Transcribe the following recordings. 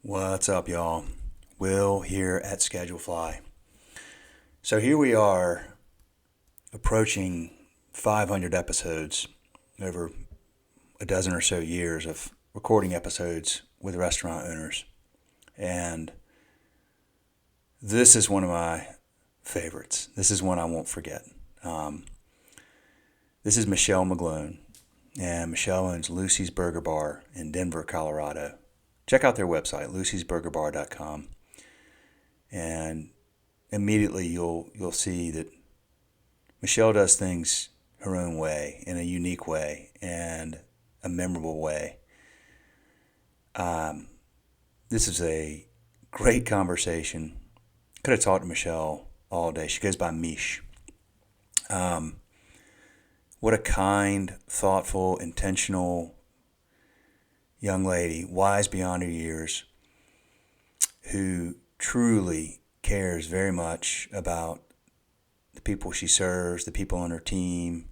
What's up, y'all? Will here at Schedule Fly. So here we are approaching 500 episodes over a dozen or so years of recording episodes with restaurant owners. And this is one of my favorites. This is one I won't forget. This is Michelle McGlone. And Michelle owns Lucy's Burger Bar in Denver, Colorado. Check out their website, lucysburgerbar.com. And immediately you'll see that Michelle does things her own way, in a unique way, and a memorable way. This is a great conversation. Could have talked to Michelle all day. She goes by Meesh. What a kind, thoughtful, intentional young lady, wise beyond her years, who truly cares very much about the people she serves, the people on her team,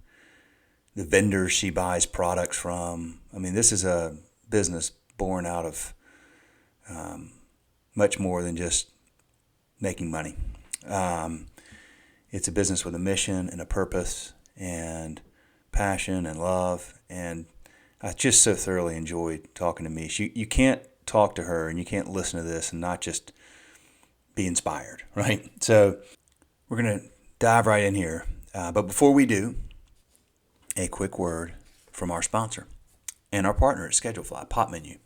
the vendors she buys products from. I mean, this is a business born out of much more than just making money. It's a business with a mission and a purpose and passion and love. And I just so thoroughly enjoyed talking to Meesh. You can't talk to her and you can't listen to this and not just be inspired, right? So we're going to dive right in here. But before we do, a quick word from our sponsor and our partner at ScheduleFly, Pop Menu.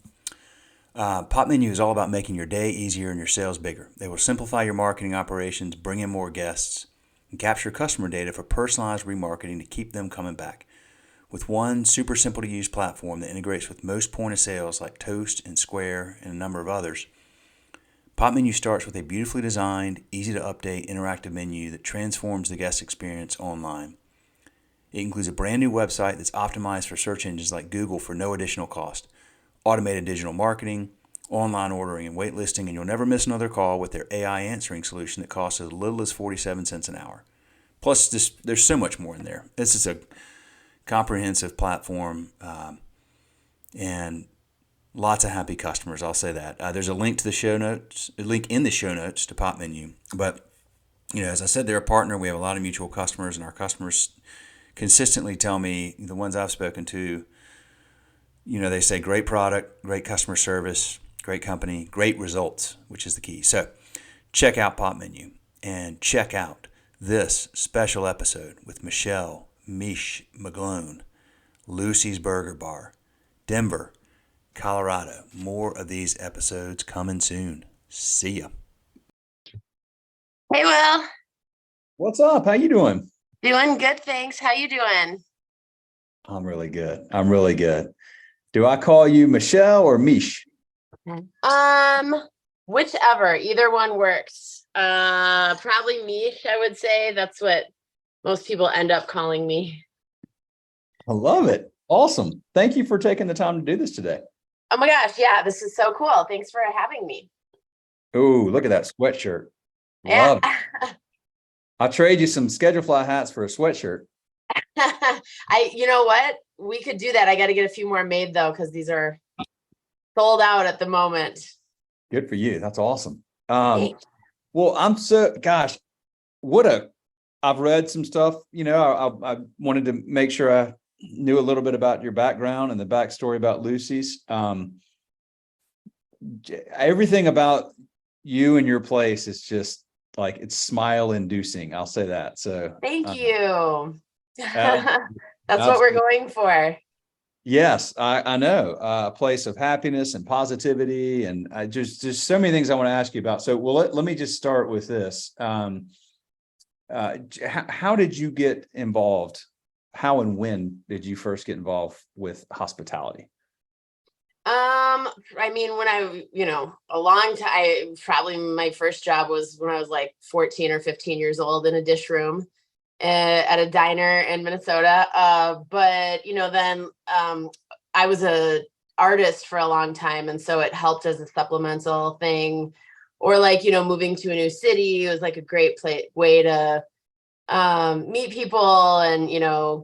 Pop Menu is all about making your day easier and your sales bigger. They will simplify your marketing operations, bring in more guests, and capture customer data for personalized remarketing to keep them coming back. With one super simple to use platform that integrates with most point of sales like Toast and Square and a number of others, Pop Menu starts with a beautifully designed, easy to update interactive menu that transforms the guest experience online. It includes a brand new website that's optimized for search engines like Google for no additional cost, automated digital marketing, online ordering and waitlisting, and you'll never miss another call with their AI answering solution that costs as little as 47 cents an hour. Plus, there's so much more in there. This is a comprehensive platform and lots of happy customers. I'll say that. There's a link to the show notes, a link in the show notes to Pop Menu. But as I said, they're a partner. We have a lot of mutual customers, and our customers consistently tell me, the ones I've spoken to, they say great product, great customer service, great company, great results, which is the key. So check out Pop Menu and check out this special episode with Michelle Meesh McGlone, Lucy's Burger Bar, Denver, Colorado. More of these episodes coming soon. See ya. Hey, Will. What's up? How you doing? Doing good, thanks. How you doing? I'm really good. Do I call you Michelle or Meesh? Whichever, either one works. Probably Meesh, I would say. That's what most people end up calling me. I love it. Awesome. Thank you for taking the time to do this today. Oh my gosh, yeah, this is so cool. Thanks for having me. Oh, look at that sweatshirt. Love it. I'll trade you some Schedule Fly hats for a sweatshirt. You know what? We could do that. I got to get a few more made though, because these are sold out at the moment. Good for you. That's awesome. Well, I've read some stuff, I wanted to make sure I knew a little bit about your background and the backstory about Lucy's. Everything about you and your place is just like, it's smile inducing. I'll say that. So thank you. That's what we're going for. Yes, I know. A place of happiness and positivity. And I just so many things I want to ask you about. So, let me just start with this. How did you get involved? How and when did you first get involved with hospitality? I mean, when a long time, probably my first job was when I was like 14 or 15 years old in a dish room at a diner in Minnesota. But then I was a artist for a long time. And so it helped as a supplemental thing, or moving to a new city. It was like a great way to meet people and,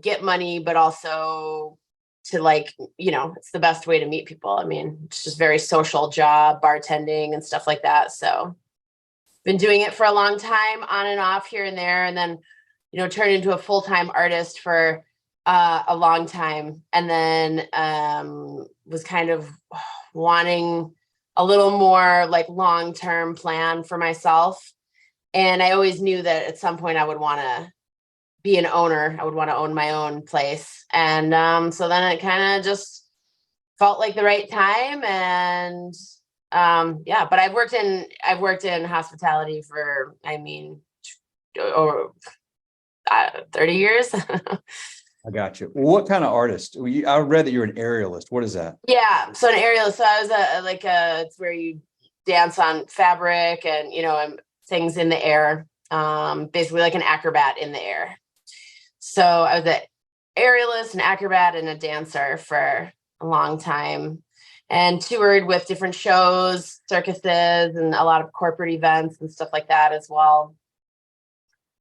get money, but also to like, it's the best way to meet people. I mean, it's just very social job, bartending and stuff like that. So been doing it for a long time, on and off here and there, and then, turned into a full-time artist for a long time. And then was kind of wanting a little more like long-term plan for myself. And I always knew that at some point I would want to be an owner. I would want to own my own place. And so then it kind of just felt like the right time. And yeah, but I've worked in hospitality for, I mean, over 30 years. I got you. What kind of artist? I read that you're an aerialist. What is that? Yeah, so an aerialist. So I was it's where you dance on fabric and and things in the air. Basically like an acrobat in the air. So I was an aerialist, an acrobat, and a dancer for a long time, and toured with different shows, circuses, and a lot of corporate events and stuff like that as well.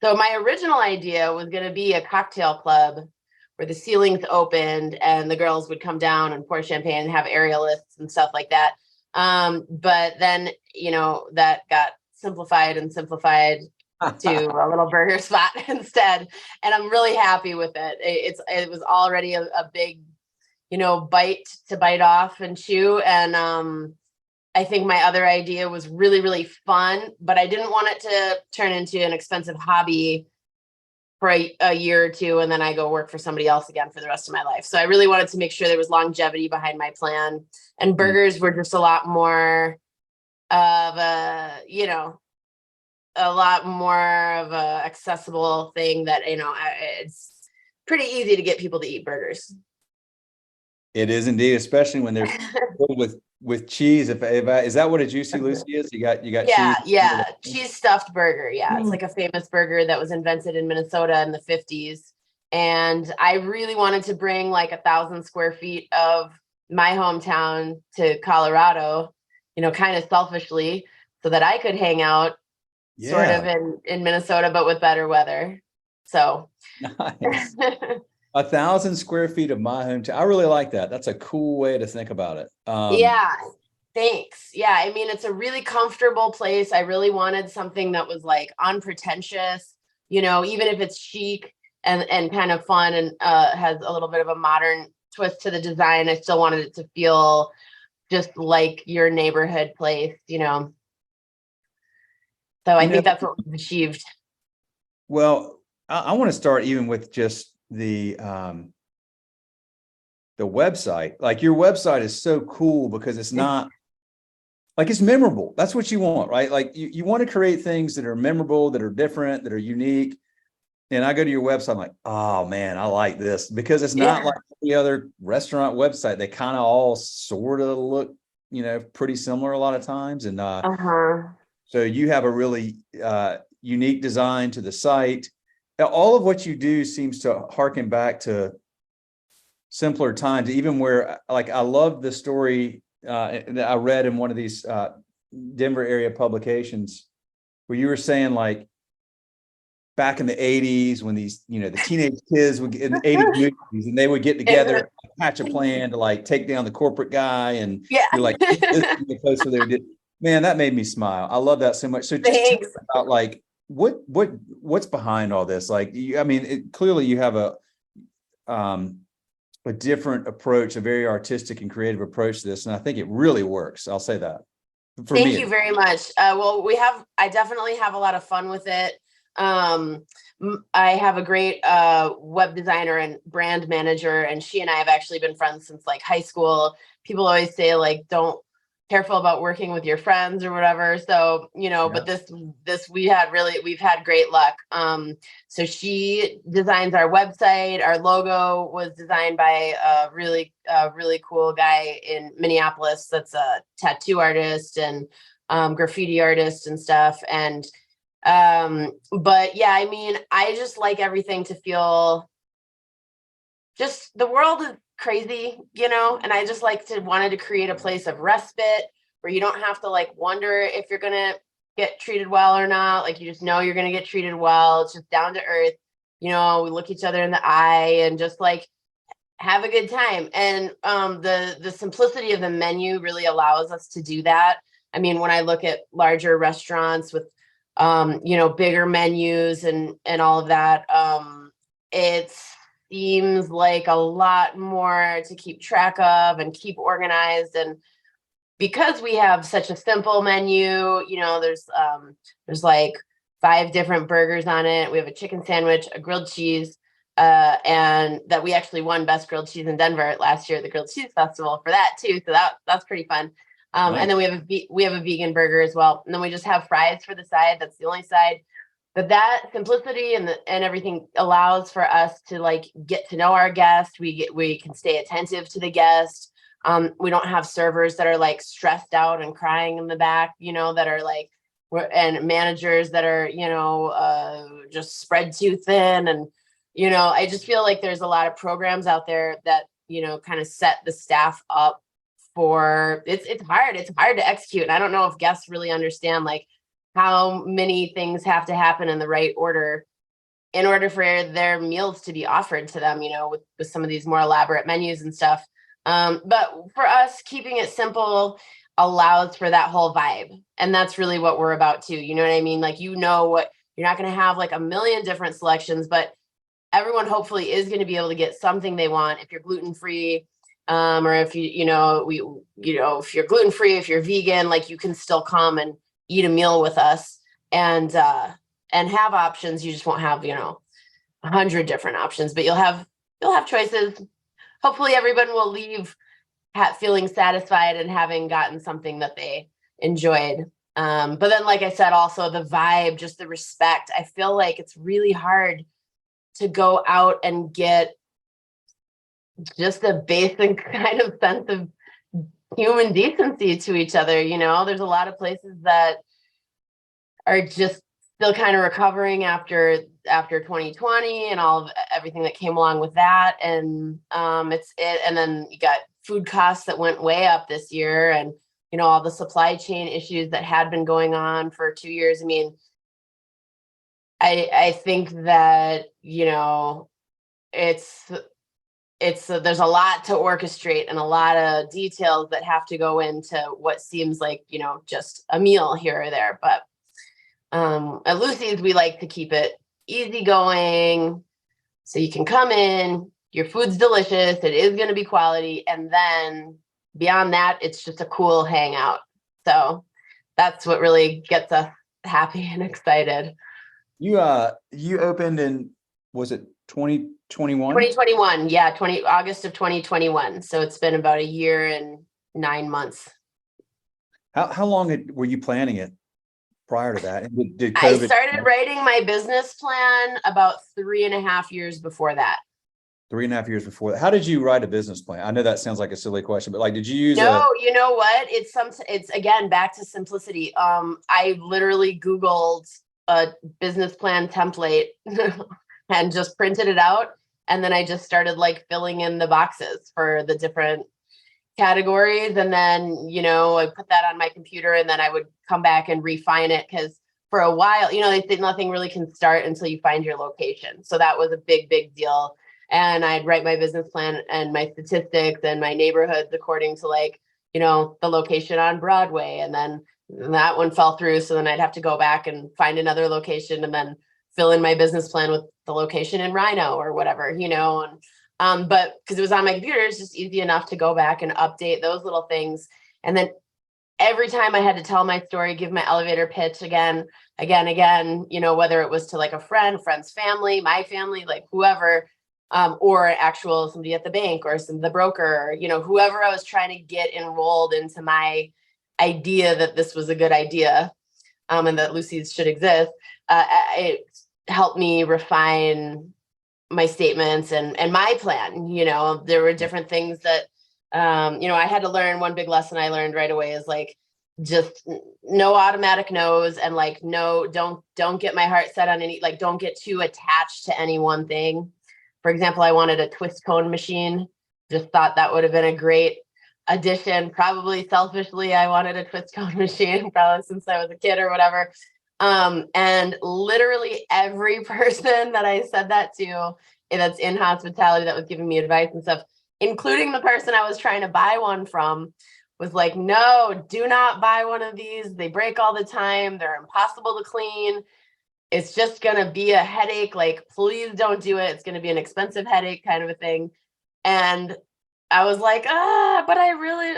So my original idea was going to be a cocktail club where the ceilings opened and the girls would come down and pour champagne and have aerialists and stuff like that. But then, that got simplified to a little burger spot instead. And I'm really happy with it. It was already a big, bite to bite off and chew. And I think my other idea was really, really fun, but I didn't want it to turn into an expensive hobby for a year or two, and then I go work for somebody else again for the rest of my life. So I really wanted to make sure there was longevity behind my plan. And burgers were just a lot more of a lot more of a accessible thing that, it's pretty easy to get people to eat burgers. It is indeed, especially when they're filled with cheese. Is that what a Juicy Lucy is? You got cheese. Yeah, cheese stuffed burger. Yeah, it's like a famous burger that was invented in Minnesota in the 50s. And I really wanted to bring like 1,000 square feet of my hometown to Colorado, kind of selfishly, so that I could hang out sort of in Minnesota, but with better weather. So nice. 1,000 square feet of my hometown. I really like that. That's a cool way to think about it. Yeah, thanks. Yeah, I mean, it's a really comfortable place. I really wanted something that was like unpretentious, even if it's chic and kind of fun and has a little bit of a modern twist to the design. I still wanted it to feel just like your neighborhood place, So I think that's what we've achieved. Well, I want to start even with just the website. Like your website is so cool because it's not like, it's memorable. That's what you want, right? Like you want to create things that are memorable, that are different, that are unique. And I go to your website, I'm like, oh man, I like this, because it's not like any other restaurant website. They kind of all sort of look, pretty similar a lot of times. And so you have a really unique design to the site. All of what you do seems to harken back to simpler times, even where, like, I love the story that I read in one of these Denver area publications where you were saying, like, back in the 80s when these, the teenage kids would get in the 80s movies and they would get together, hatch a plan to like take down the corporate guy. And you're like, this is the place where they did. Man, that made me smile. I love that so much. So just talk about like, what's behind all this? Like, clearly you have a different approach, a very artistic and creative approach to this. And I think it really works. I'll say that. Thank you very much. Well, I definitely have a lot of fun with it. I have a great web designer and brand manager, and she and I have actually been friends since like high school. People always say like, don't careful about working with your friends or whatever. So, but we've had great luck. So she designs our website. Our logo was designed by a really cool guy in Minneapolis. That's a tattoo artist and graffiti artist and stuff. And but yeah, I just like everything to feel, just the world is crazy, and I just wanted to create a place of respite where you don't have to like wonder if you're going to get treated well or not. Like, you just know you're going to get treated well. It's just down to earth. We look each other in the eye and just like have a good time. And the simplicity of the menu really allows us to do that. I mean, when I look at larger restaurants with bigger menus and all of that, it seems like a lot more to keep track of and keep organized. And because we have such a simple menu, there's like 5 different burgers on it. We have a chicken sandwich, a grilled cheese, and that we actually won best grilled cheese in Denver last year at the Grilled Cheese Festival for that too. So that's pretty fun. And then we have a vegan burger as well. And then we just have fries for the side. That's the only side. But that simplicity and everything allows for us to like get to know our guest. We can stay attentive to the guest. We don't have servers that are like stressed out and crying in the back, that are like, and managers that are, just spread too thin. And, I just feel like there's a lot of programs out there that, kind of set the staff up for it's hard. It's hard to execute. And I don't know if guests really understand like how many things have to happen in the right order in order for their meals to be offered to them, with some of these more elaborate menus and stuff. But for us, keeping it simple allows for that whole vibe. And that's really what we're about too. You know what I mean? Like, what you're not going to have like a million different selections, but everyone hopefully is going to be able to get something they want. If you're gluten-free, or if if you're gluten-free, if you're vegan, like you can still come and eat a meal with us and have options. You just won't have, 100 different options, but you'll have choices. Hopefully everyone will leave feeling satisfied and having gotten something that they enjoyed. But then, like I said, also the vibe, just the respect. I feel like it's really hard to go out and get just a basic kind of sense of human decency to each other. There's a lot of places that are just still kind of recovering after 2020 and everything that came along with that. And and then you got food costs that went way up this year, and all the supply chain issues that had been going on for 2 years. I mean, I think that there's a lot to orchestrate and a lot of details that have to go into what seems like just a meal here or there. But at Lucy's, we like to keep it easygoing, so you can come in, your food's delicious, it is going to be quality, and then beyond that, it's just a cool hangout. So that's what really gets us happy and excited. You opened in, was it 2021? 2021, yeah, August of 2021. So it's been about a year and 9 months. How long were you planning it prior to that? And did I COVID? started writing my business plan about 3.5 years before that. 3.5 years before that. How did you write a business plan? I know that sounds like a silly question, but like, did you use No, you know what? It's again back to simplicity. I literally Googled a business plan template and just printed it out. And then I just started like filling in the boxes for the different categories. And then, I put that on my computer, and then I would come back and refine it, because for a while, they say nothing really can start until you find your location. So that was a big, big deal. And I'd write my business plan and my statistics and my neighborhoods according to like, the location on Broadway. And then that one fell through. So then I'd have to go back and find another location and then fill in my business plan with the location in Rhino or whatever, but because it was on my computer, it's just easy enough to go back and update those little things. And then every time I had to tell my story, give my elevator pitch again, whether it was to like a friend's family, my family, like whoever, or actual somebody at the bank or the broker, whoever I was trying to get enrolled into my idea that this was a good idea, and that Lucy's should exist. It helped me refine my statements and my plan. There were different things that, I had to learn. One big lesson I learned right away is like, just no automatic no's, and like, no, don't get my heart set on any, like, don't get too attached to any one thing. For example, I wanted a twist cone machine. Just thought that would have been a great addition. Probably selfishly, I wanted a twist cone machine, probably since I was a kid or whatever. And literally every person that I said that to that's in hospitality that was giving me advice and stuff, including the person I was trying to buy one from, was like, no, do not buy one of these. They break all the time. They're impossible to clean. It's just going to be a headache. Like, please don't do it. It's going to be an expensive headache kind of a thing. And I was like, but I really,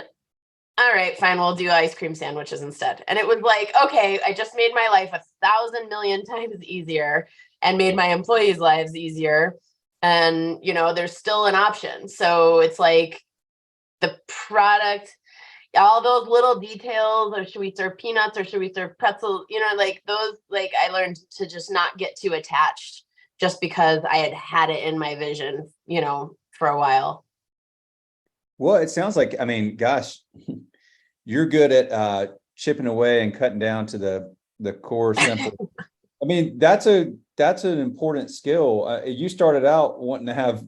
all right, fine, we'll do ice cream sandwiches instead. And it was like, okay, I just made my life 1,000 million times easier and made my employees' lives easier. And, there's still an option. So it's like the product, all those little details, or should we serve peanuts or should we serve pretzels? Like those, like I learned to just not get too attached just because I had it in my vision, for a while. Well, it sounds like, I mean, gosh, you're good at chipping away and cutting down to the core simple. I mean, that's an important skill. You started out wanting to have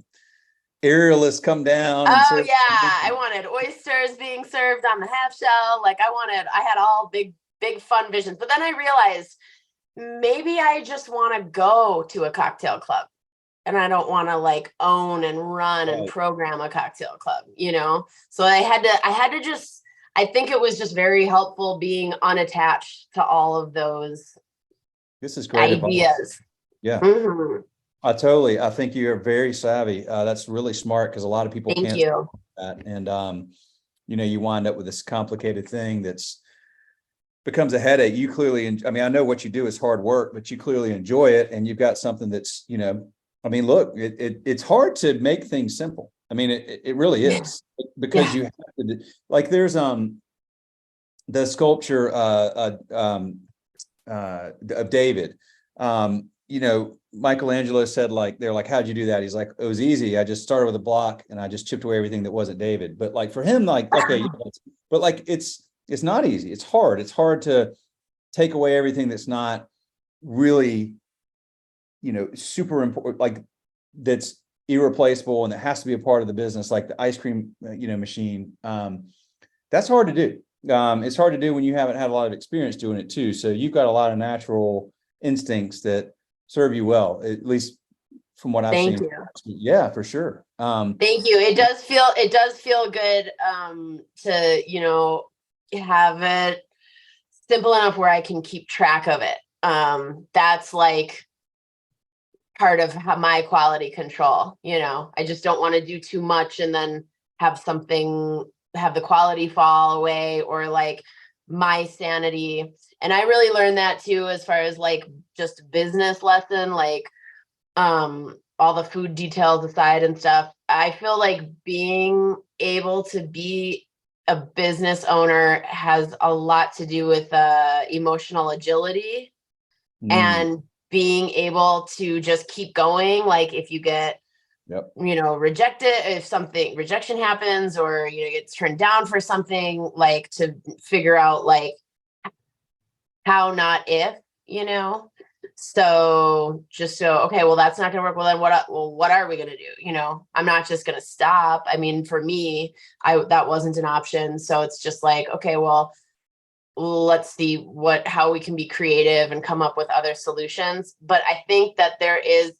aerialists come down and Oh serve. yeah, I wanted oysters being served on the half shell. Like I had all big fun visions. But then I realized maybe I just want to go to a cocktail club and I don't want to like own and run and program a cocktail club, So I had to just, I think it was just very helpful being unattached to all of those This is great ideas. advice. Yeah. Mm-hmm. I think you're very savvy. That's really smart because a lot of people Thank can't you. do that. And, you wind up with this complicated thing that's becomes a headache. You clearly, I mean, I know what you do is hard work, but you clearly enjoy it. And you've got something that's, I mean, look, it's hard to make things simple. I mean, it really is because you have to, like, there's, the sculpture, of David, Michelangelo said, like, they're like, how'd you do that? He's like, it was easy. I just started with a block and I just chipped away everything that wasn't David. But like for him, like, okay, but like, it's not easy. It's hard. It's hard to take away everything that's not really, super important, like that's irreplaceable and that has to be a part of the business, like the ice cream, machine. That's hard to do. It's hard to do when you haven't had a lot of experience doing it too. So you've got a lot of natural instincts that serve you well, at least from what I've seen. Thank you. Yeah, for sure. Thank you. It does feel good to, have it simple enough where I can keep track of it. That's like part of my quality control. I just don't want to do too much and then have the quality fall away, or like my sanity. And I really learned that too, as far as like just business lesson, like all the food details aside and stuff. I feel like being able to be a business owner has a lot to do with emotional agility and being able to just keep going. Like if you get, rejected, if rejection happens, or, gets turned down for something, like to figure out like how, not if, so okay, well, that's not going to work. Well, then what are we going to do? I'm not just going to stop. I mean, for me, that wasn't an option. So it's just like, okay, well, let's see how we can be creative and come up with other solutions. But I think that there is,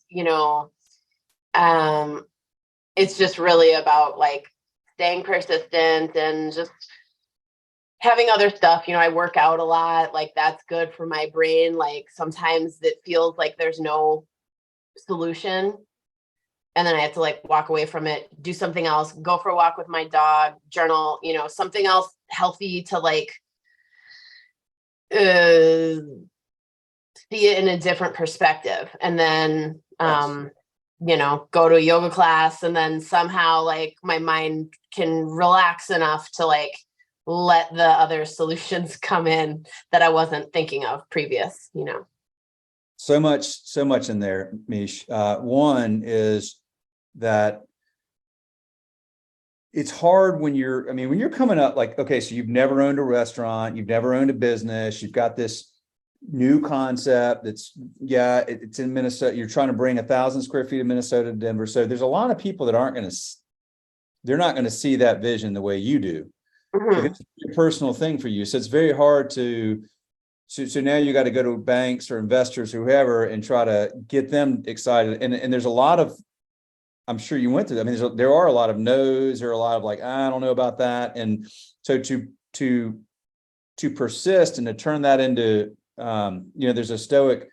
it's just really about like staying persistent and just having other stuff. I work out a lot, like that's good for my brain. Like sometimes it feels like there's no solution, and then I have to like walk away from it, do something else, go for a walk with my dog, journal, something else healthy to like see it in a different perspective. And then go to a yoga class, and then somehow like my mind can relax enough to like let the other solutions come in that I wasn't thinking of previous. So much in there, Meesh. One is that it's hard when you're coming up, like, okay, so you've never owned a restaurant, you've never owned a business, you've got this new concept that's, it's in Minnesota. You're trying to bring 1,000 square feet of Minnesota to Denver. So there's a lot of people that they're not going to see that vision the way you do. Mm-hmm. It's a personal thing for you. So it's very hard so now you got to go to banks or investors, whoever, and try to get them excited. And there's a lot of I'm sure you went through that. I mean, there are a lot of no's, or a lot of like, I don't know about that. And so to persist and to turn that into, there's a Stoic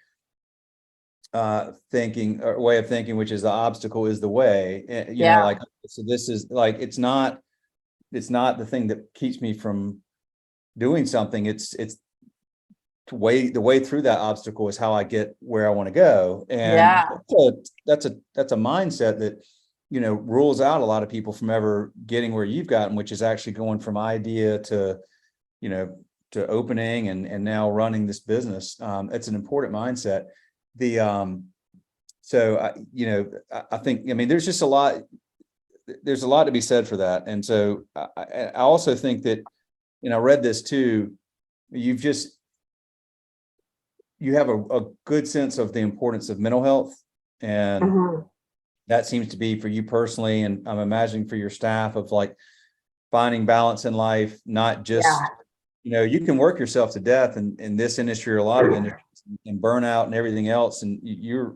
thinking, or way of thinking, which is the obstacle is the way. Yeah, Like, so this is like, it's not the thing that keeps me from doing something. It's the way through that obstacle is how I get where I want to go. And yeah, that's a mindset that, rules out a lot of people from ever getting where you've gotten, which is actually going from idea to, you know, to opening and now running this business. It's an important mindset. The so I think, I mean, there's a lot to be said for that. And so I also think that, I read this too, you have a good sense of the importance of mental health. And mhm, that seems to be for you personally, and I'm imagining for your staff, of like finding balance in life, not just, yeah, you can work yourself to death in this industry, or a lot of industries, and burnout and everything else. And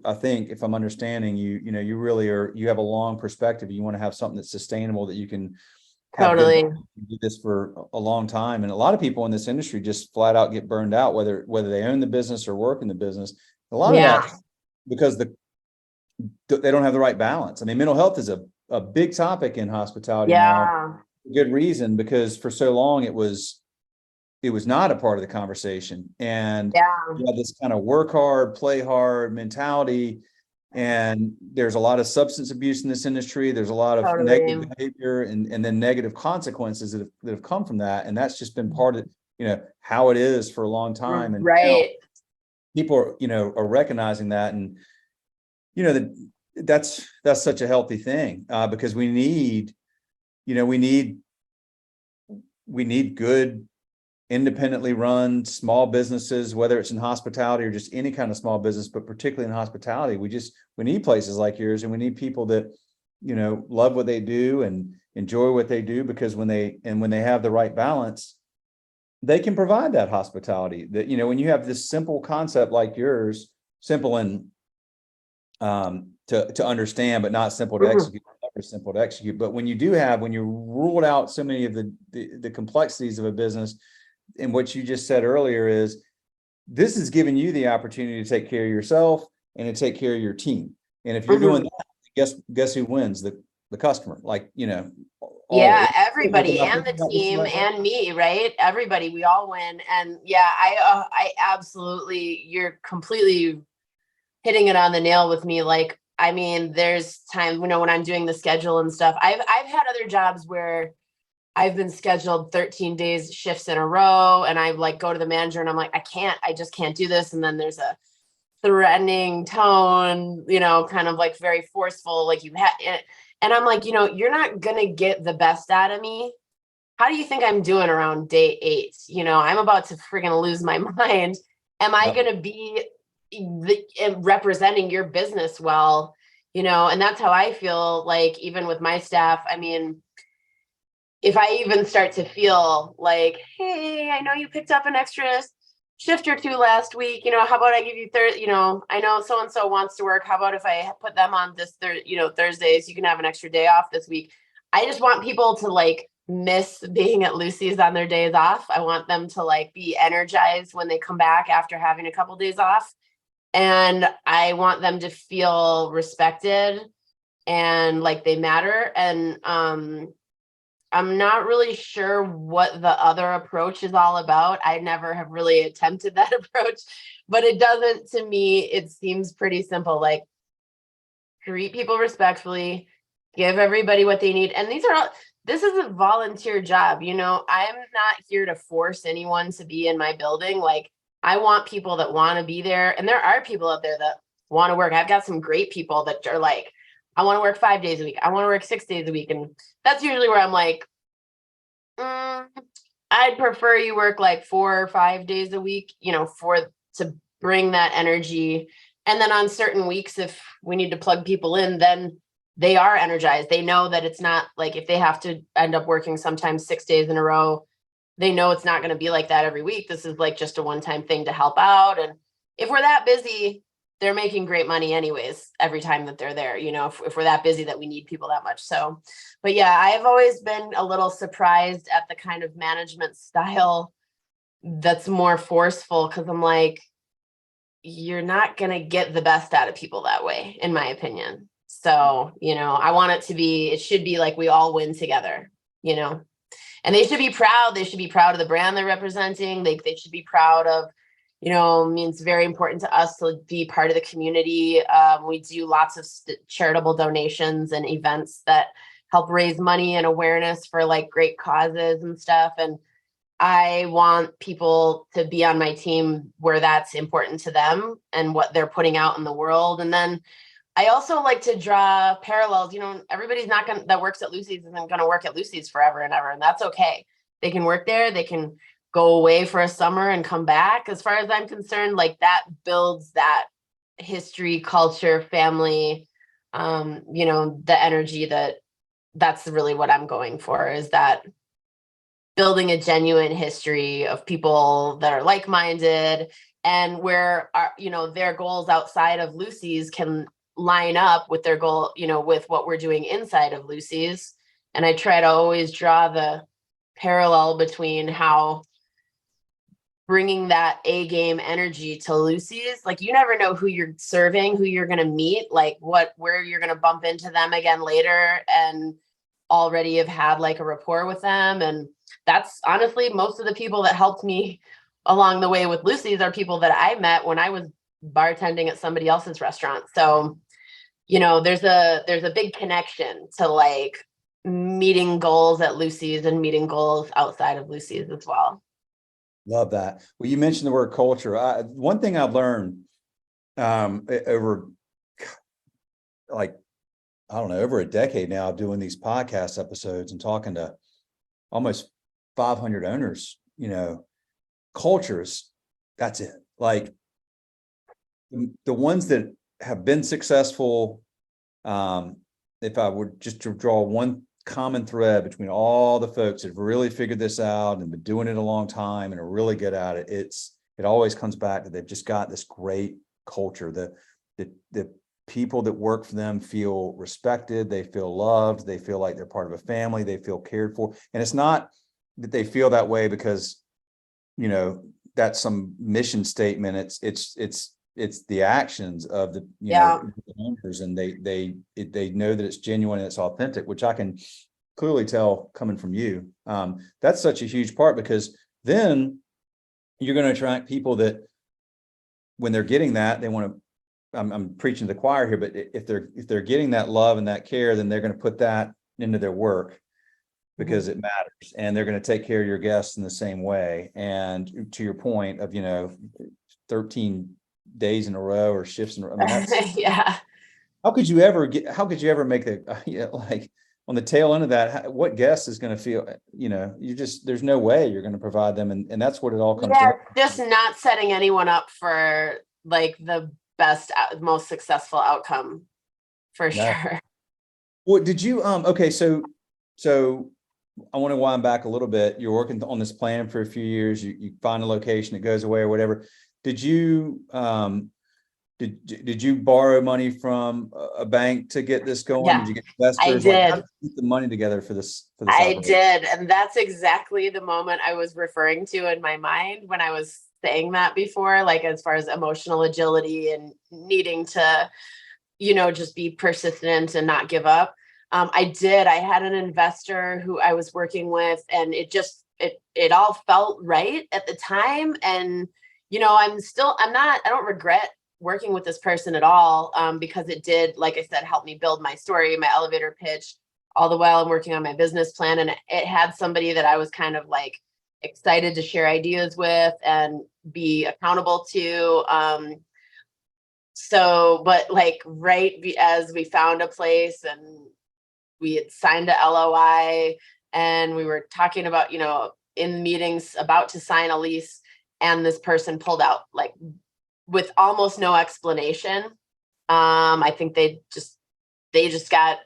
I think, if I'm understanding you, you really you have a long perspective. You want to have something that's sustainable, that you can have good, totally. do this for a long time. And a lot of people in this industry just flat out get burned out, whether they own the business or work in the business. A lot of Yeah, that because they don't have the right balance. I mean, mental health is a big topic in hospitality now. yeah, Good reason, because for so long it was not a part of the conversation. And yeah, you have this kind of work hard, play hard mentality. And there's a lot of substance abuse in this industry. There's a lot of negative totally. behavior, and then negative consequences that have come from that. And that's just been part of, how it is for a long time. And now Right. people are recognizing that. And, that that's such a healthy thing, because we need, good independently run small businesses, whether it's in hospitality or just any kind of small business, but particularly in hospitality. We need places like yours, and we need people that, love what they do and enjoy what they do, because when they have the right balance, they can provide that hospitality that, when you have this simple concept like yours, simple and to understand, but not simple to Mhm. execute. Never simple to execute. But when you ruled out so many of the complexities of a business, and what you just said earlier is, this is giving you the opportunity to take care of yourself and to take care of your team. And if you're doing Mhm. that, guess who wins? The customer. Like, Yeah, always. everybody and the team and me, right? Everybody, we all win. And yeah, I absolutely, you're completely hitting it on the nail with me. Like, I mean, there's times, when I'm doing the schedule and stuff. I've had other jobs where I've been scheduled 13 days shifts in a row, and I like go to the manager and I'm like, I just can't do this. And then there's a threatening tone, kind of like very forceful, like you had. And I'm like, you're not gonna get the best out of me. How do you think I'm doing around day 8? I'm about to friggin' lose my mind. Am I Yep. gonna be representing your business well? And that's how I feel like, even with my staff. I mean, if I even start to feel like, hey, I know you picked up an extra shift or two last week, how about I give you I know so and so wants to work. How about if I put them on this Thursdays, you can have an extra day off this week. I just want people to like miss being at Lucy's on their days off. I want them to like be energized when they come back after having a couple days off. And I want them to feel respected and like they matter. And I'm not really sure what the other approach is all about. I never have really attempted that approach, but it doesn't, to me, it seems pretty simple. Like, treat people respectfully, give everybody what they need. And this is a volunteer job. I'm not here to force anyone to be in my building. Like, I want people that want to be there. And there are people out there that want to work. I've got some great people that are like, I want to work 5 days a week. I want to work 6 days a week. And that's usually where I'm like, Mm, I'd prefer you work like 4 or 5 days a week, to bring that energy. And then on certain weeks, if we need to plug people in, then they are energized. They know that it's not like, if they have to end up working sometimes 6 days in a row, they know it's not going to be like that every week. This is like just a one-time thing to help out. And if we're that busy, they're making great money anyways every time that they're there, if we're that busy that we need people that much. So, but yeah, I've always been a little surprised at the kind of management style that's more forceful, because I'm like, you're not going to get the best out of people that way, in my opinion. So, I want it should be like we all win together, and they should be proud. They should be proud of the brand they're representing. They should be proud of, I mean, it's very important to us to be part of the community. We do lots of charitable donations and events that help raise money and awareness for like great causes and stuff. And I want people to be on my team where that's important to them and what they're putting out in the world. And then I also like to draw parallels. Everybody's not going to, that works at Lucy's isn't going to work at Lucy's forever and ever. And that's okay. They can work there. They can go away for a summer and come back. As far as I'm concerned, like that builds that history, culture, family, the energy that's really what I'm going for, is that building a genuine history of people that are like-minded, and where their goals outside of Lucy's can line up with their goal, with what we're doing inside of Lucy's. And I try to always draw the parallel between how bringing that A game energy to Lucy's, like you never know who you're serving, who you're going to meet, like where you're going to bump into them again later and already have had like a rapport with them. And that's honestly most of the people that helped me along the way with Lucy's are people that I met when I was bartending at somebody else's restaurant. So, there's a big connection to like meeting goals at Lucy's and meeting goals outside of Lucy's as well. Love that. Well, you mentioned the word culture. One thing I've learned over like, I don't know, over a decade now of doing these podcast episodes and talking to almost 500 owners, cultures, that's it. Like the ones that have been successful, if I were just to draw one common thread between all the folks that have really figured this out and been doing it a long time and are really good at it, it always comes back to they've just got this great culture. The people that work for them feel respected, they feel loved, they feel like they're part of a family, they feel cared for. And it's not that they feel that way because, that's some mission statement. It's the actions of the owners, and they know that it's genuine and it's authentic, which I can clearly tell coming from you. That's such a huge part, because then you're going to attract people that when they're getting that, they want to, I'm preaching to the choir here, but if they're getting that love and that care, then they're going to put that into their work because it matters, and they're going to take care of your guests in the same way. And to your point of 13 days in a row or shifts in a row, I mean, that's yeah. How could you ever make the like on the tail end of that? What guest is going to feel? There's no way you're going to provide them, and that's what it all comes down to. Just not setting anyone up for like the best, most successful outcome, for sure. Well, did you okay, so I want to wind back a little bit. You're working on this plan for a few years, you find a location, it goes away or whatever. Did you did you borrow money from a bank to get this going? Yeah, did you get investors? I did. Like, how did you get the money together for this I operation? did, and that's exactly the moment I was referring to in my mind when I was saying that before, like as far as emotional agility and needing to just be persistent and not give up. I had an investor who I was working with, and it all felt right at the time. And, I don't regret working with this person at all, because it did, like I said, help me build my story, my elevator pitch, all the while I'm working on my business plan. And it had somebody that I was kind of like excited to share ideas with and be accountable to. But like as we found a place and we had signed a LOI and we were talking about, in meetings about to sign a lease, and this person pulled out like with almost no explanation. I think they just got,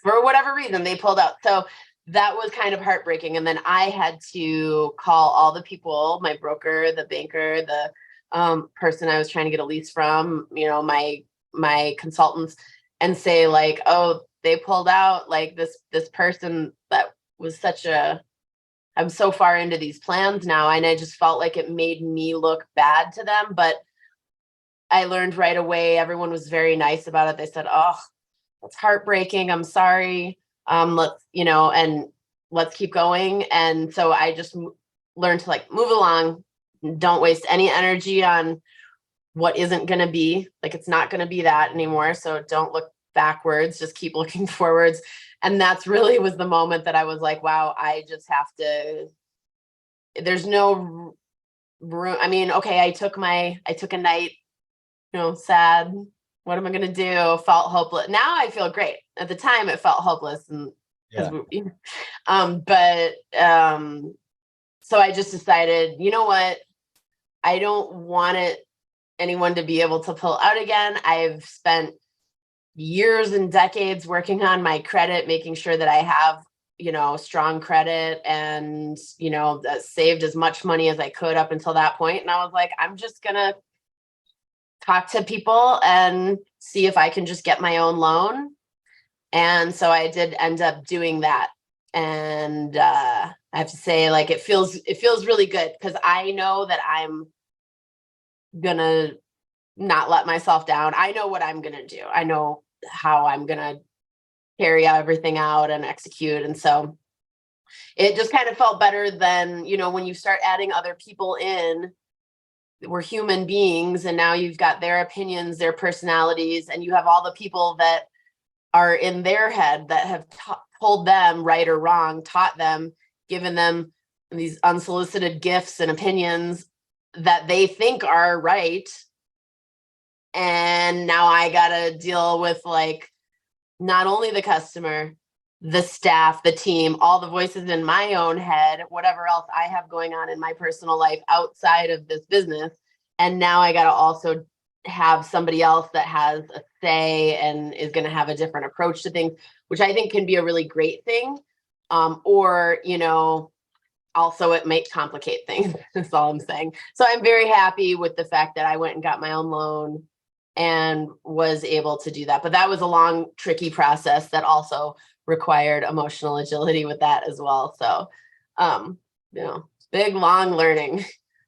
for whatever reason they pulled out. So that was kind of heartbreaking. And then I had to call all the people, my broker, the banker, the person I was trying to get a lease from, my consultants, and say like, oh, they pulled out, like this person that was I'm so far into these plans now. And I just felt like it made me look bad to them. But I learned right away, everyone was very nice about it. They said, oh, that's heartbreaking. I'm sorry. And let's keep going. And so I just learned to like move along. Don't waste any energy on what isn't going to be. Like, it's not going to be that anymore. So don't look backwards, just keep looking forwards. And that's really was the moment that I was like, wow, I just have to, there's no room. I mean, okay, I took a night, sad. What am I going to do? Felt hopeless. Now I feel great. At the time it felt hopeless. And Yeah. So I just decided, you know what? I don't want anyone to be able to pull out again. I've spent years and decades working on my credit, making sure that I have, strong credit, and, saved as much money as I could up until that point. And I was like, I'm just going to talk to people and see if I can just get my own loan. And so I did end up doing that. And I have to say, like, it feels really good, because I know that I'm gonna not let myself down. I know what I'm gonna do. I know how I'm gonna carry everything out and execute. And so it just kind of felt better than, when you start adding other people in. We're human beings, and now you've got their opinions, their personalities, and you have all the people that are in their head that have told them right or wrong, taught them, given them these unsolicited gifts and opinions that they think are right. And now I got to deal with, like, not only the customer, the staff, the team, all the voices in my own head, whatever else I have going on in my personal life outside of this business. And now I got to also have somebody else that has a say and is going to have a different approach to things, which I think can be a really great thing. Or, also it might complicate things. That's all I'm saying. So I'm very happy with the fact that I went and got my own loan and was able to do that. But that was a long, tricky process that also required emotional agility with that as well. So, big, long learning,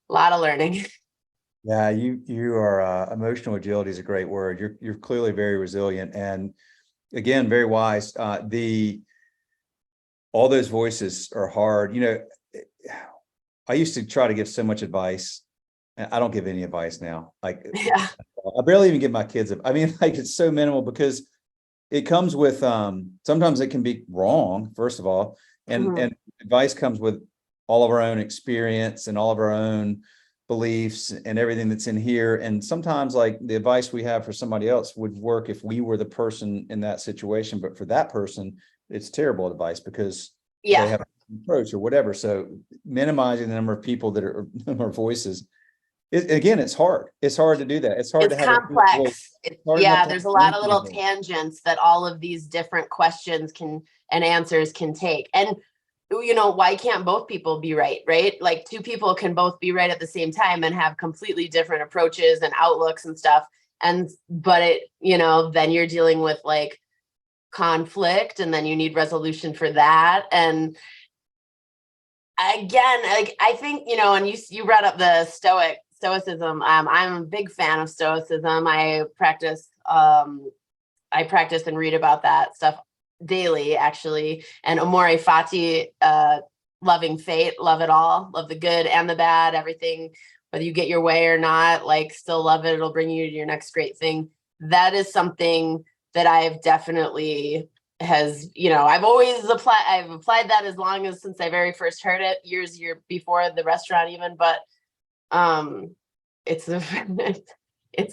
a lot of learning. Yeah, you are emotional agility is a great word. You're clearly very resilient, and again, very wise. All those voices are hard. I used to try to give so much advice. I don't give any advice now. Like, Yeah. I barely even give my kids. I mean, like, it's so minimal, because it comes with sometimes it can be wrong, first of all, and advice comes with all of our own experience and all of our own beliefs and everything that's in here. And sometimes, like, the advice we have for somebody else would work if we were the person in that situation, but for that person, it's terrible advice because they have an approach or whatever. So minimizing the number of people that are voices. Again, it's hard. It's hard to do that. It's hard to have complex. There's a lot of little people. tangents that all of these different questions and answers can take. And, why can't both people be right? Like, two people can both be right at the same time and have completely different approaches and outlooks and stuff. But then you're dealing with, like, conflict, and then you need resolution for that. And again, like, I think, and you brought up the stoicism. I'm a big fan of stoicism. I practice and read about that stuff daily, actually. And Amore Fati, loving fate, love it all, love the good and the bad, everything, whether you get your way or not, like, still love it. It'll bring you to your next great thing. That is something that I've definitely I've applied that as long as since I very first heard it, years before the restaurant even. But it's a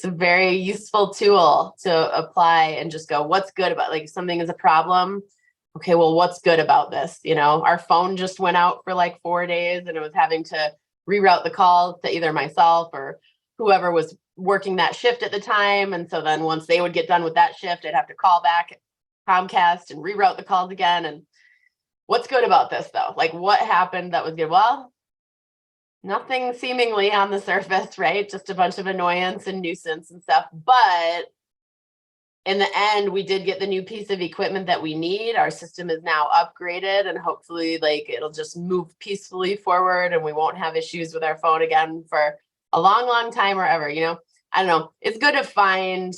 very useful tool to apply and just go, what's good about, like, something is a problem. Okay, well, what's good about this? Our phone just went out for like 4 days, and it was having to reroute the call to either myself or whoever was working that shift at the time. And so then once they would get done with that shift, I'd have to call back Comcast and reroute the calls again. And what's good about this, though? Like, what happened that was good? Well, Nothing seemingly on the surface, right? Just a bunch of annoyance and nuisance and stuff. But in the end, we did get the new piece of equipment that we need. Our system is now upgraded, and hopefully like it'll just move peacefully forward and we won't have issues with our phone again for a long, long time or ever, you know? I don't know. It's good to find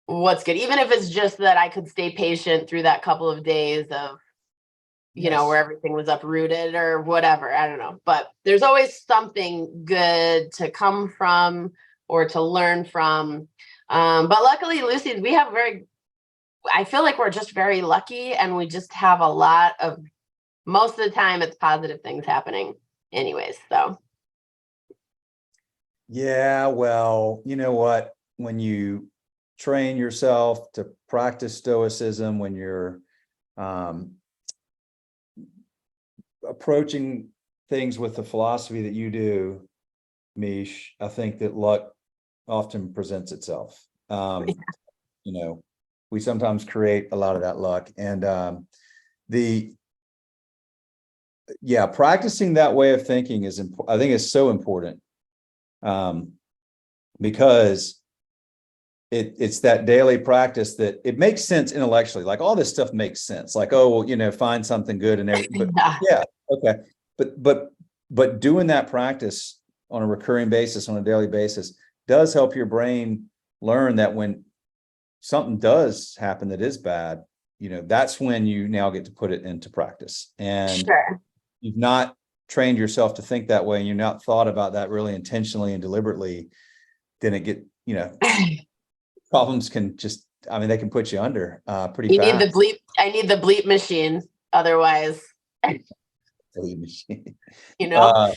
what's good, even if it's just that I could stay patient through that couple of days of, you know, Yes. where everything was uprooted or whatever. I don't know. But there's always something good to come from or to learn from. But luckily, Lucy, we have I feel like we're just very lucky, and we just have a lot of, most of the time it's positive things happening anyways. So Yeah, well, you know what? When you train yourself to practice stoicism, when you're approaching things with the philosophy that you do, Meesh, I think that luck often presents itself. You know, we sometimes create a lot of that luck. And the yeah, practicing that way of thinking is important. I think is so important. Because it's that daily practice that it makes sense intellectually. Like all this stuff makes sense. Like, oh, well, you know, find something good and everything. But yeah, yeah, okay. But doing that practice on a recurring basis, on a daily basis, does help your brain learn that when something does happen that is bad, you know, that's when you now get to put it into practice. And sure. you've not trained yourself to think that way, and you're not thought about that really intentionally and deliberately, then it get, you know, problems can just, I mean, they can put you under pretty You need the fast. bleep. I need the bleep machine. Otherwise, Believe me. you know, Uh,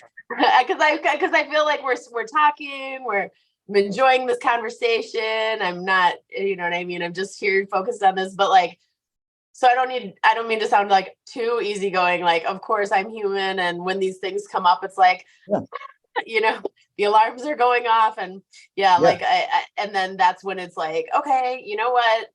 because I feel like we're talking, I'm enjoying this conversation. I'm not, you know what I mean? I'm just here focused on this, but like, so I don't mean to sound like too easygoing. Like, of course I'm human. And when these things come up, it's like, yeah, you know, the alarms are going off, and yeah, yeah, like and then that's when it's like, okay, you know what?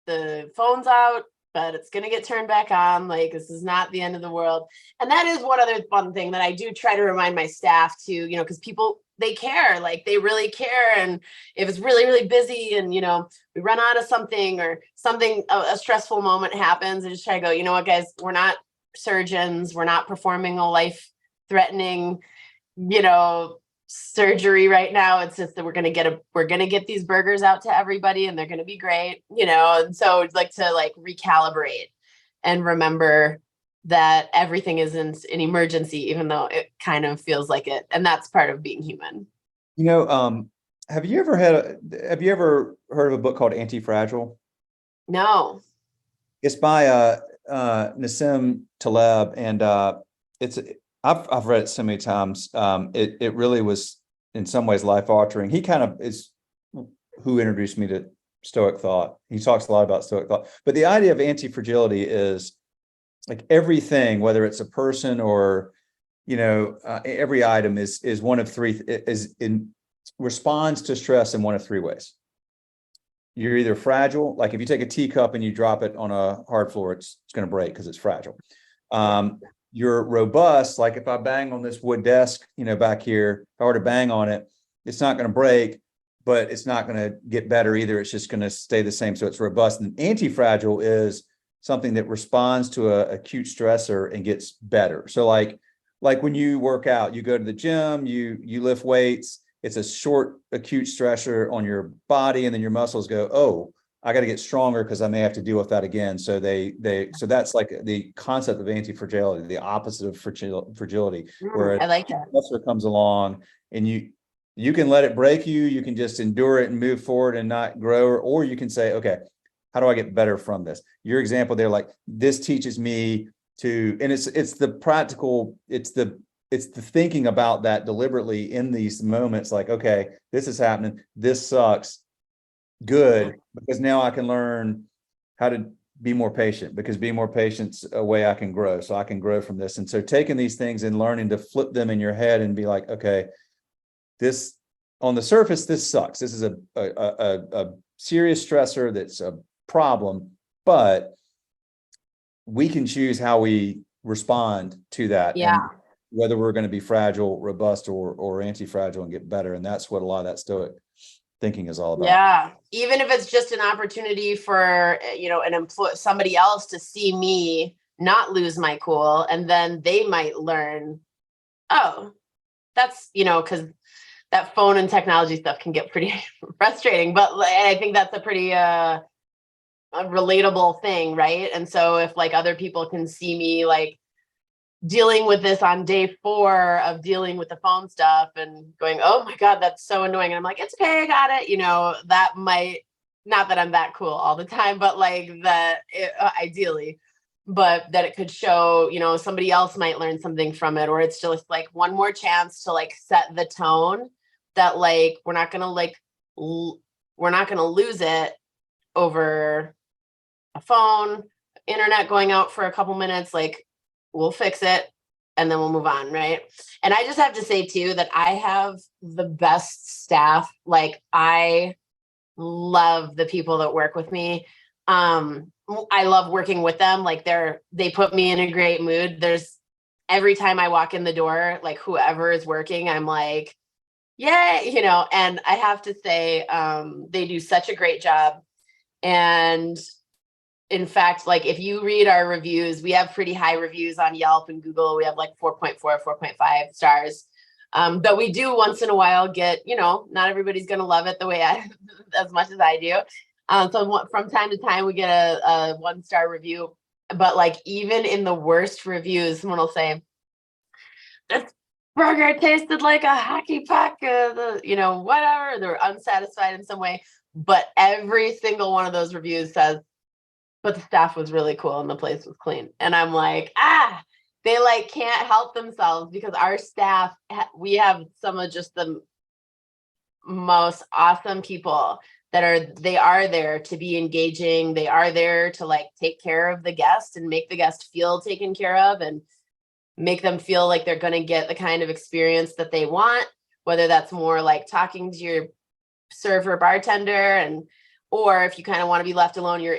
The phone's out, but it's going to get turned back on. Like, this is not the end of the world. And that is one other fun thing that I do try to remind my staff to, you know, because people, they care, like they really care. And if it's really, really busy and, you know, we run out of something or something, a stressful moment happens, I just try to go, you know what, guys, we're not surgeons. We're not performing a life threatening, you know, surgery right now. It's just that we're gonna get these burgers out to everybody, and they're gonna be great, you know. And so it's like to like recalibrate and remember that everything isn't an emergency, even though it kind of feels like it. And that's part of being human. you know, have you ever heard of a book called Anti-Fragile? No. It's by Nassim Taleb, and it's I've read it so many times. It really was in some ways life altering. He kind of is who introduced me to Stoic thought. He talks a lot about Stoic thought, but the idea of anti-fragility is like everything, whether it's a person or, you know, every item is one of three, is in responds to stress in one of three ways. You're either fragile, like if you take a teacup and you drop it on a hard floor, it's going to break because it's fragile. You're robust, like if I bang on this wood desk, you know, back here, if I were to bang on it, it's not going to break, but it's not going to get better either. It's just going to stay the same. So it's robust. And anti-fragile is something that responds to a acute stressor and gets better. So like when you work out, you go to the gym, you lift weights, it's a short acute stressor on your body, and then your muscles go, oh, I got to get stronger because I may have to deal with that again. So so that's like the concept of anti-fragility, the opposite of fragility, where a I like that. stressor comes along and you can let it break you, you can just endure it and move forward and not grow, or you can say, okay, how do I get better from this? Your example there, like this teaches me to, and it's the practical, it's the thinking about that deliberately in these moments, like, okay, this is happening, this sucks, good, because now I can learn how to be more patient, because being more patient's a way I can grow. So I can grow from this. And so taking these things and learning to flip them in your head and be like, okay, this on the surface, this sucks. This is a serious stressor that's a problem, but we can choose how we respond to that. Yeah. whether we're going to be fragile, robust, or anti-fragile and get better. And that's what a lot of that stoic thinking is all about. Yeah. Even if it's just an opportunity for, somebody else to see me not lose my cool, and then they might learn, oh, that's, because that phone and technology stuff can get pretty frustrating, but I think that's a pretty a relatable thing, right? And so if like other people can see me like dealing with this on day 4 of dealing with the phone stuff and going, oh my God, that's so annoying. And I'm like, it's okay, I got it. That might, not that I'm that cool all the time, but like that ideally, but that it could show, somebody else might learn something from it, or it's just like one more chance to like set the tone that like, we're not going to lose it over a phone, internet going out for a couple minutes. Like, we'll fix it and then we'll move on. Right. And I just have to say too, that I have the best staff. Like, I love the people that work with me. I love working with them. Like they put me in a great mood. Every time I walk in the door, like whoever is working, I'm like, yay, and I have to say, they do such a great job. And in fact, like if you read our reviews, we have pretty high reviews on Yelp and Google. We have like 4.4, 4.5 stars. But we do once in a while get, not everybody's going to love it the way as much as I do. So from time to time we get a 1-star review, but like even in the worst reviews, someone will say, this burger tasted like a hockey puck, whatever. They're unsatisfied in some way. But every single one of those reviews says, but the staff was really cool and the place was clean. And I'm like, they like can't help themselves, because our staff, we have some of just the most awesome people they are there to be engaging. They are there to like take care of the guest and make the guest feel taken care of and make them feel like they're going to get the kind of experience that they want, whether that's more like talking to your server, bartender, or if you kind of want to be left alone, you're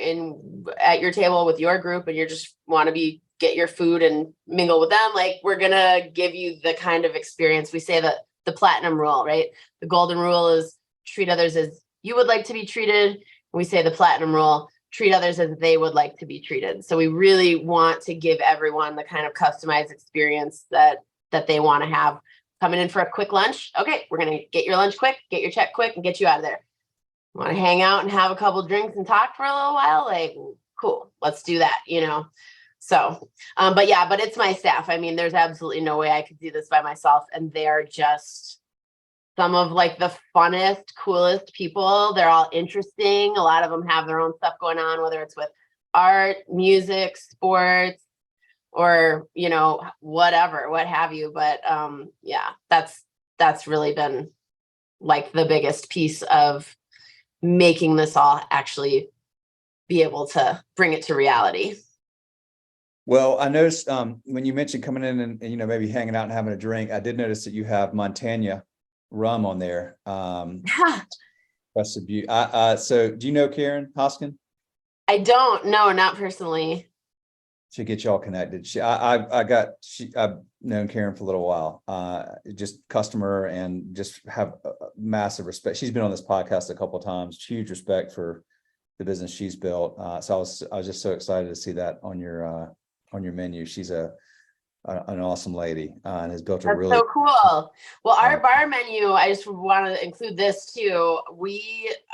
at your table with your group and you just want to get your food and mingle with them. Like, we're going to give you the kind of experience. We say that the platinum rule, right? The golden rule is treat others as you would like to be treated. We say the platinum rule, treat others as they would like to be treated. So we really want to give everyone the kind of customized experience that they want to have. Coming in for a quick lunch. Okay, we're going to get your lunch quick, get your check quick, and get you out of there. Want to hang out and have a couple drinks and talk for a little while? Like, cool, let's do that, So, but it's my staff. I mean, there's absolutely no way I could do this by myself. And they're just some of like the funnest, coolest people. They're all interesting. A lot of them have their own stuff going on, whether it's with art, music, sports, or, whatever, what have you. But that's really been like the biggest piece of making this all actually be able to bring it to reality. Well, I noticed when you mentioned coming in and maybe hanging out and having a drink, I did notice that you have Montana rum on there. That's a beauty. So do you know Karen Hoskin? I don't know, not personally. Should get y'all connected. I've known Karen for a little while. Just customer and just have a massive respect. She's been on this podcast a couple of times. Huge respect for the business she's built. So I was just so excited to see that on your menu. She's an awesome lady and has built a That's really so cool. Well, our bar menu, I just want to include this too.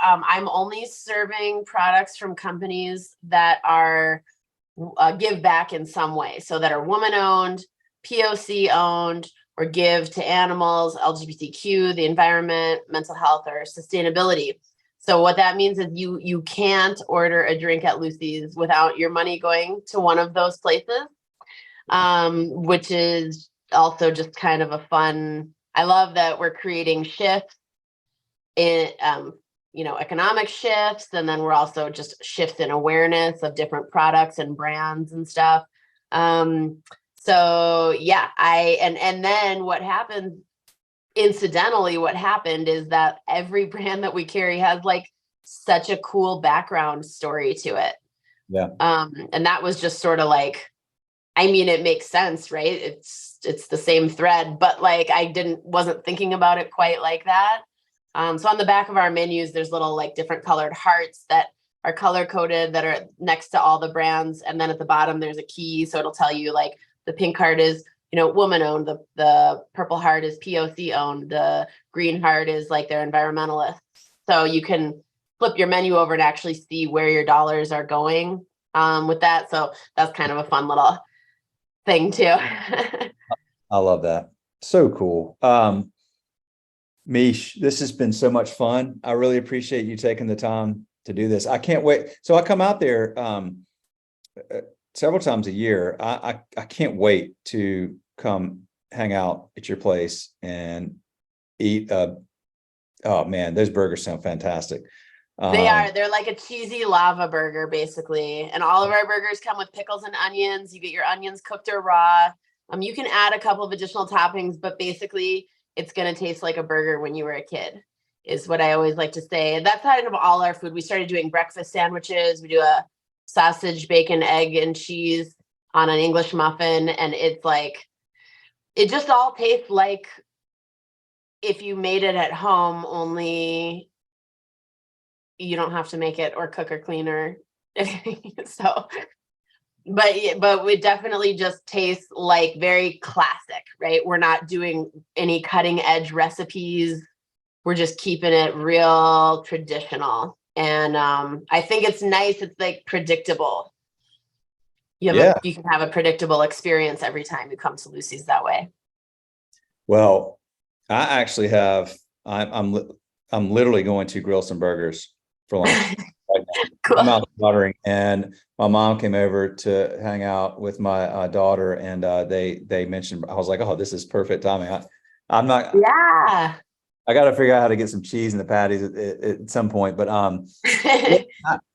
I'm only serving products from companies that are give back in some way, so that are woman owned, POC owned, or give to animals, LGBTQ, the environment, mental health, or sustainability. So what that means is you can't order a drink at Lucy's without your money going to one of those places, which is also just kind of a fun. I love that we're creating shifts in economic shifts, and then we're also just shifts in awareness of different products and brands and stuff. So yeah, and then what happened, incidentally, what happened is that every brand that we carry has like such a cool background story to it. Yeah. And that was just sort of like, I mean, it makes sense, right? It's it's the same thread, but like I wasn't thinking about it quite like that. So on the back of our menus, there's little like different colored hearts that are color coded that are next to all the brands. And then at the bottom, there's a key. So it'll tell you like the pink heart is, woman owned. The purple heart is POC owned. The green heart is like they're environmentalists. So you can flip your menu over and actually see where your dollars are going with that. So that's kind of a fun little thing too. I love that. So cool. Meesh, this has been so much fun. I really appreciate you taking the time to do this. I can't wait. So I come out there several times a year. I can't wait to come hang out at your place and eat. Oh man, those burgers sound fantastic. They're like a cheesy lava burger basically. And all of our burgers come with pickles and onions. You get your onions cooked or raw. You can add a couple of additional toppings, but basically it's going to taste like a burger when you were a kid is what I always like to say. And that's kind of all our food. We started doing breakfast sandwiches. We do a sausage, bacon, egg, and cheese on an English muffin. And it's like, it just all tastes like if you made it at home, only you don't have to make it or cook or clean or so. But we definitely just taste like very classic, right? We're not doing any cutting edge recipes. We're just keeping it real traditional. And I think it's nice. It's like predictable. You can have a predictable experience every time you come to Lucy's that way. Well, I actually have, I'm literally going to grill some burgers for lunch. Cool. I'm out watering, and my mom came over to hang out with my daughter, and they mentioned, I was like, oh, this is perfect timing. I'm not, yeah. I got to figure out how to get some cheese in the patties at some point, but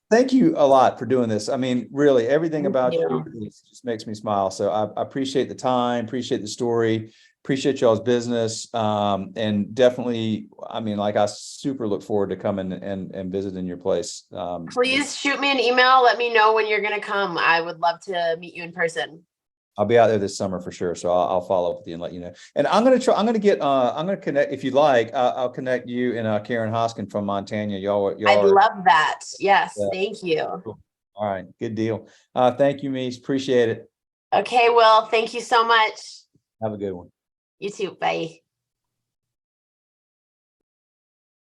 thank you a lot for doing this. I mean, really, everything about you just makes me smile. So I appreciate the time, appreciate the story, appreciate y'all's business. And definitely, I mean, like I super look forward to coming and visiting your place. Please shoot me an email. Let me know when you're going to come. I would love to meet you in person. I'll be out there this summer for sure. So I'll follow up with you and let you know. And I'm going to connect, if you'd like, I'll connect you and Karen Hoskin from Montana. I'd love that. Yes. Yeah. Thank you. Cool. All right. Good deal. Thank you, Meesh. Appreciate it. Okay. Well, thank you so much. Have a good one. You too. Bye.